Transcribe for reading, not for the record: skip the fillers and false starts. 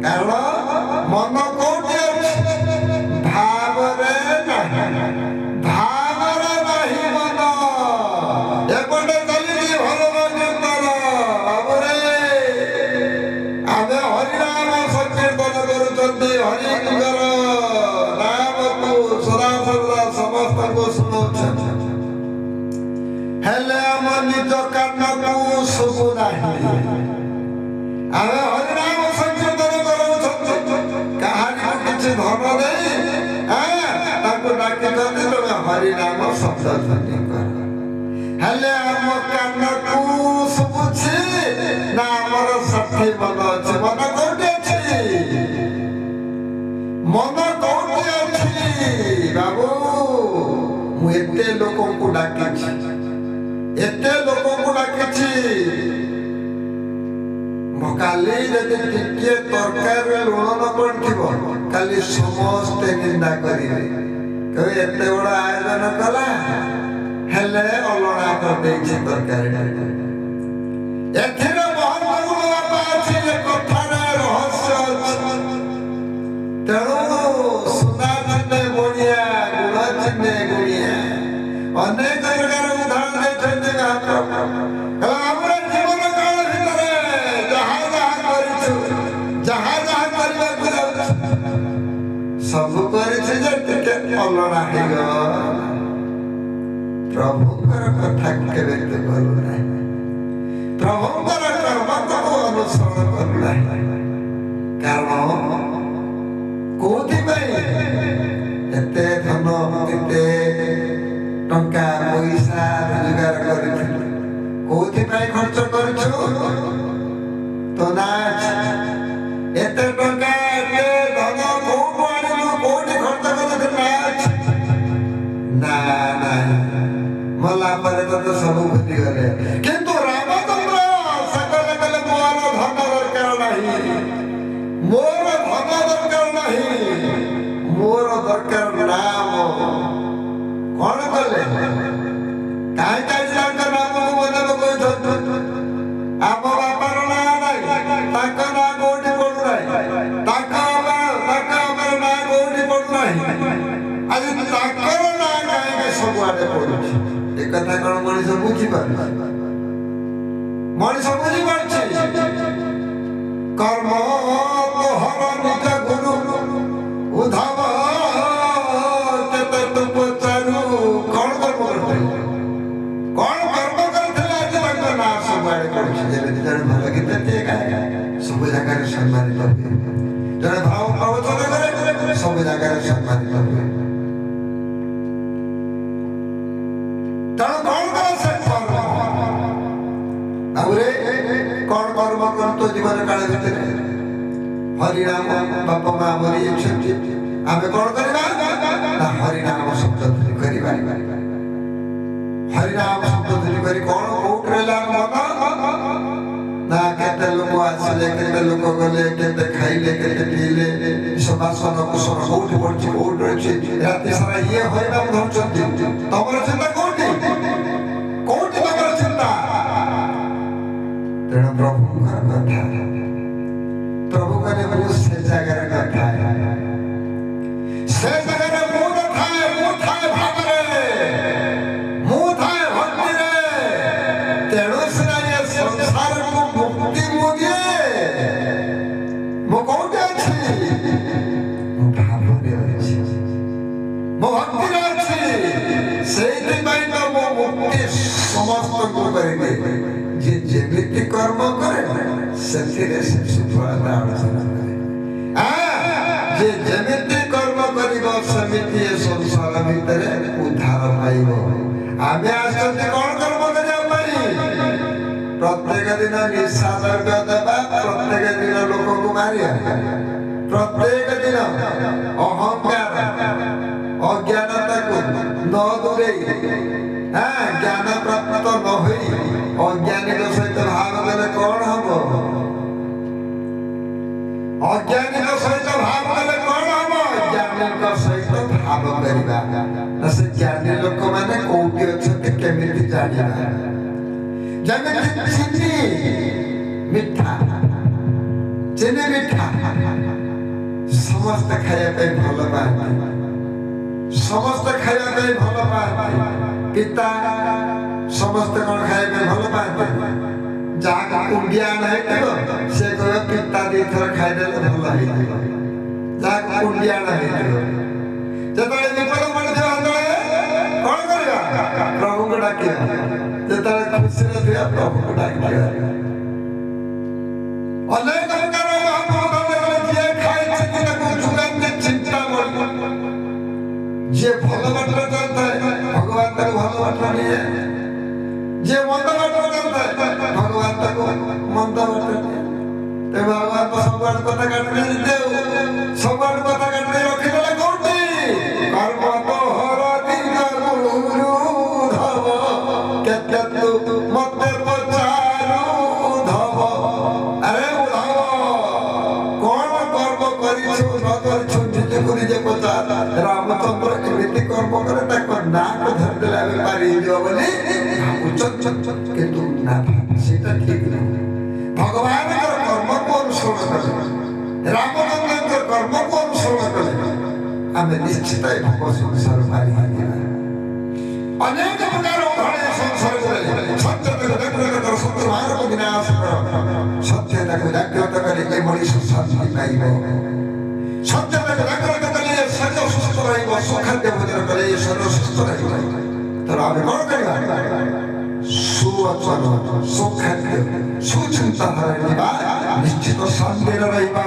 କାରଣ ମନ କୋଉଠି ଅଛି? ଭାବରେ ନାହିଁ, ଭାବରେ ନାହିଁ ମନ। ଏପଟେ ଚାଲିଛି ଭଲ କୀର୍ତ୍ତନ, ବାବୁରେ ଆମେ ହରିନାମ ସଂକୀର୍ତ୍ତନ କରୁଛନ୍ତି, ହରିଙ୍କର ନାମକୁ ସଦାସର୍ବଦା ସମସ୍ତଙ୍କୁ ଶୁଣଉଛନ୍ତି, ହେଲେ ଆମ ନିଜ କାନକୁ ଶୁଭୁ ନାହିଁ। ଆମେ ହରିନାମ ସଂକୀର୍ତ୍ତନ କରୁଛନ୍ତି, କାହାରିକୁ କିଛି ଧନ ଦେଇ ତାକୁ ଡାକିଛନ୍ତି ତମେ ହରିନାମ ଶବ୍ଦ ଧ୍ୱନି କର, ହେଲେ ଆମ କାନକୁ ଶୁଭୁଛି ନା ଆମର ସାଥୀ ମନ ଅଛି? ମନ କୋଉଠି ଅଛି? ମନ କୋଉଠି ଅଛି? ବାବୁ ମୁଁ ଏତେ ଲୋକଙ୍କୁ ଡାକିଛି, ଏତେ ଲୋକଙ୍କୁ ଡାକିଛି, କାଲି ଯଦି ଟିକିଏ ତରକାରୀରେ ଲୁଣ ନ ପଡିଥିବ କାଲି ସମସ୍ତେ ନିନ୍ଦା କରିବେ, କହିବେ ଏତେ ବଡ ଆୟୋଜନ କଲା ହେଲେ ଅଲଣା କରିଦେଇଛି ତରକାରୀଟା। ଏଥିରେ ମହତ୍ଵ ବାପା ଅଛି, ଏ କଥାରେ ରହସ୍ୟ ଅଛି। ତେଣୁ ସୁନା ଚିହ୍ନେ ବଣିଆ, ଗୁଣ ଚିହ୍ନେ ଗୁଣିଆ, ଅନେକ ପ୍ରକାର ଉଦାହରଣ ଦେଇଛନ୍ତି ମହାପ୍ରଭୁ। ଆମର ଜୀବନ କାଳ ଭିତରେ ଯାହା ଯାହା କରିଛୁ, ଯାହା ଯାହା କରିବାକୁ ଯାଉଛୁ, ସବୁ କରିଛୁ ଯେ ଟିକେ ଅଲଣା ହେଇଗଲା। ପ୍ରଭୁଙ୍କର କଥାକୁ କେବେ ତୁ କଲୁ ନାହିଁ, ପ୍ରଭୁଙ୍କର କର୍ମକୁ ଅନୁସରଣ କଲୁ ନାହିଁ। କାରଣ କୋଉଥିପାଇଁ ଏତେ ଧନ, ଏତେ ଟଙ୍କା ପଇସା ରୋଜଗାର କରିଥିଲୁ? କୋଉଥିପାଇଁ ଖର୍ଚ୍ଚ କରୁଛୁ? ତ ନା ଏତେ ଟଙ୍କା ଏତେ ଧନ କୋଉଠୁ ଆଣିଲୁ, କୋଉଠି ଖର୍ଚ୍ଚ କରୁଥିଲୁ? ନା ଅଛି ନା ନାହିଁ, ମଲା ପରେ ତତେ ସବୁ ଭୁଲିଗଲେ। କିନ୍ତୁ ରାମଚନ୍ଦ୍ର ସେ କହିଲେ ମୋର ଧନ ଦରକାର ନାହିଁ, ମୋର ଧନ ଦରକାର ନାହିଁ, ମୋର ଦରକାର ନାମ। କଣ କଲେ? କାହିଁକି ତାଙ୍କ ନାମକୁ ମନେ ପକାଉଛନ୍ତି? ଆମ ବାପାର ନାଁ ନାହିଁ, ତାଙ୍କ ନାଁ କୋଉଠି ପଡୁନାହିଁ, ତାଙ୍କ ବାପାର ନାଁ କୋଉଠି ପଡୁନାହିଁ, ଆଜି ତାଙ୍କର ନାଁ କାହିଁକି ସବୁଆଡେ ପଡୁଛି? ଏ କଥା କଣ ମଣିଷ ବୁଝିପାରୁଛି? ମଣିଷ ବୁଝିପାରୁଛି? କର୍ମ ତୋହର ନିଜ ଗୁରୁ ଉଦ୍ଧବ କେତେ ତୁ ପଚାରୁ। କଣ କର୍ମ କରିଥିଲେ? କଣ କର୍ମ କରିଥିଲେ ଆଜି ତାଙ୍କ ନାଁ ସବୁଆଡେ ପଡୁଛି? ଯେମିତି ଜଣେ ଭଲ ଗୀତଟିଏ ଗାଏ ସବୁ ଜାଗାରେ ସମ୍ମାନିତ ହୁଏ, ଜଣେ ଭାବ ପ୍ରବଚନ କରେ ସବୁ ଜାଗାରେ ସମ୍ମାନିତ ହୁଏ। ତେଣୁ କଣ କର ସେ କର୍ମ? ଆଉରେ କଣ କର୍ମ କରନ୍ତୁ ଜୀବନ କାଳ ଭିତରେ? ହରିନାମ ବାପା ମା ମରିଯାଇଛନ୍ତି, ଆମେ କଣ କରିବା ନା ହରିନାମ ଶବ୍ଦ ଧ୍ୱନି କରିବା। ହରିନାମ ଶବ୍ଦ ଧ୍ୱନି କରି କଣ କୋଉଠି ରହିଲା ମନ? ନା କେତେ ଲୋକ ଆସିଲେ, କେତେ ଲୋକ ଗଲେ, କେତେ ଖାଇଲେ, କେତେ ପିଇଲେ, ବାସନ କୁସନ କୋଉଠି ପଡୁଛି, କୋଉଠି ରହିଛି, ରାତି ସାରା ଇଏ ହରିନାମ ଧରୁଛନ୍ତି। ତମର ଚିନ୍ତା କୋଉଠି? କୋଉଠି ତମର ଚିନ୍ତା? ତେଣୁ ପ୍ରଭୁଙ୍କର କଥା, ପ୍ରଭୁ କହିଲେ ମୁଁ ସେ ଜାଗାରେ ନଥାଏ, ସେ ଜାଗାରେ ମୁଁ ନଥାଏ, ମୁଁ ଥାଏ ଭାବରେ, ମୁଁ ଥାଏ ଭକ୍ତିରେ। ତେଣୁ ସିନା ଏ ସଂସାରକୁ ମୁକ୍ତି ମୁଁ ଦିଏ। ମୁଁ କୋଉଠି ଅଛି? ମୁଁ ଭାବରେ ଅଛି, ମୁଁ ଭକ୍ତିରେ ଅଛି। ସେଇଥିପାଇଁ ତ ମୁଁ ମୁକ୍ତି ସମସ୍ତଙ୍କୁ କରିବି। ଯେ ଯେମିତି କର୍ମ କରେ ସେଥିରେ ସେ ସଫଳତା ଅର୍ଜନ କରେ। ଯେ ଯେମିତି କର୍ମ କରିବ ସେମିତି ଏ ସଂସାର ଭିତରେ ଉଦ୍ଧାର ପାଇବ। ଆମେ ଆସିଛନ୍ତି କଣ କର୍ମ କରିବା ପାଇଁ? ପ୍ରତ୍ୟେକ ଦିନ ନିଶା ଦ୍ରବ୍ୟ ଦେବା, ପ୍ରତ୍ୟେକ ଦିନ ଲୋକଙ୍କୁ ମାରିବା, ପ୍ରତ୍ୟେକ ଦିନ ଅହଙ୍କାର ଅଜ୍ଞାନତାକୁ ନ ଦୂରେଇ ଜ୍ଞାନ ପ୍ରାପ୍ତ ନ ହୋଇ ଅଜ୍ଞାନୀଙ୍କ ସହିତ ଭାବ କଲେ କଣ ହବ? ଅଜ୍ଞାନୀଙ୍କ ସହିତ ଭାବ କଲେ କଣ ହବ? ଜ୍ଞାନୀଙ୍କ ସହିତ ଭାବ କରିବା। ସେ ଜ୍ଞାନୀ ଲୋକମାନେ କୋଉଠି ଅଛନ୍ତି କେମିତି ଜାଣିବା? ଯେମିତି ଚିନି ମିଠା, ଚିନି ମିଠା ସମସ୍ତେ ଖାଇବା ପାଇଁ ଭଲ ପାଆନ୍ତି ସମସ୍ତେ ଖାଇବା ପାଇଁ ଭଲ ପାଆନ୍ତି ପିତା ସମସ୍ତେ କ'ଣ ଖାଇବା ପାଇଁ ଭଲ ପାଆନ୍ତି ଯାହା କୁଣ୍ଡିଆ ହେଇଥିବ ସେ କହିବ ପିତା ଦୁଇଥର ଖାଇଦେଲେ ଭଲ ହେଇଯିବ ଯାହା କୁଣ୍ଡିଆ ହେଇଥିବ ଯେତେବେଳେ ବିପଦ ପଡ଼ିଥିବ କ'ଣ କରିବା ପ୍ରଭୁଙ୍କୁ ଡାକିବା ଯେତେବେଳେ ଖୁସିରେ ଥିବା ପ୍ରଭୁଙ୍କୁ ଡାକିବା ଅନେକ ପ୍ରକାର ଯିଏ ଖାଇଛି ତାକୁ ଯୁଗାନ୍ତି ଚିନ୍ତା ଯିଏ ଭଲ ବାଟରେ ଚାଲିଥାଏ ଭଗବାନ ତାକୁ ଭଲ ବାଟରେ ନିଏ ଯିଏ ମନ୍ଦ ବାଟରେ ଚାଲିଥାଏ ଭଗବାନ ତାକୁ ମନ୍ଦ ବାଟରେ ନିଏ ତେବେ ଭଗବାନ ସବୁଆଡେ କଥା କାଟିଦେଇ ଦେଉ ସବୁଆଡେ କଥା କାଟିଦେଇ ରଖିଦେଲେ କୋଉଠି କର୍ମ ତୋହର ଦିଗରୁ ଧବ କେତେ ତୁ ମତେ ପଚାରୁଧବ ଆରେ ଉଦ୍ଧବ କଣ କର୍ମ କରିଛୁ ନ କରିଛୁ ନିଜକୁ ନିଜେ ପଚାର ରାମଚନ୍ଦ୍ର ଏମିତି କର୍ମ କରେ ତାଙ୍କ ନାଁକୁ ଧରିଦେଲେ ଆମେ ପାରି ହେଇଯିବ ବୋଲି ଭାବୁଛନ୍ତି କିନ୍ତୁ ନା ସେଟା ଠିକ ନୁହେଁ ଭଗବାନଙ୍କର କର୍ମକୁ ଅନୁସରଣ କଲେ ରାମଚନ୍ଦ୍ରଙ୍କର କର୍ମକୁ ଅନୁସରଣ କଲେ ଆମେ ନିଶ୍ଚିତ ଏ ଭୋଗ ସଂସାର ପାରି ହେଇଯିବା ଅନେକ ପ୍ରକାର ଉଦାହରଣ ସଂସାରରେ ସତ୍ୟତାକୁ ଜାଗ୍ରତ କର ସତ୍ୟ ଭାରତ ବିନାଶ କର ସତ୍ୟତାକୁ ଜାଗ୍ରତ କରି ଏ ମଣିଷ ଶାନ୍ତି ପାଇବ ସତ୍ୟତାକୁ ଜାଗ୍ରତ କଲେ ଶରୀର ସୁସ୍ଥ ରହିବ ସୁଖାଦ୍ୟ ଭୋଜନ କଲେ ଶରୀର ସୁସ୍ଥ ରହିବ ତେଣୁ ଆମେ କ'ଣ କରିବା ସୁବଚନ ସୁଖାଦ୍ୟ ସୁଚିନ୍ତାଧାରା ରହିବା ନିଶ୍ଚିତ ଶାନ୍ତିରେ ରହିବା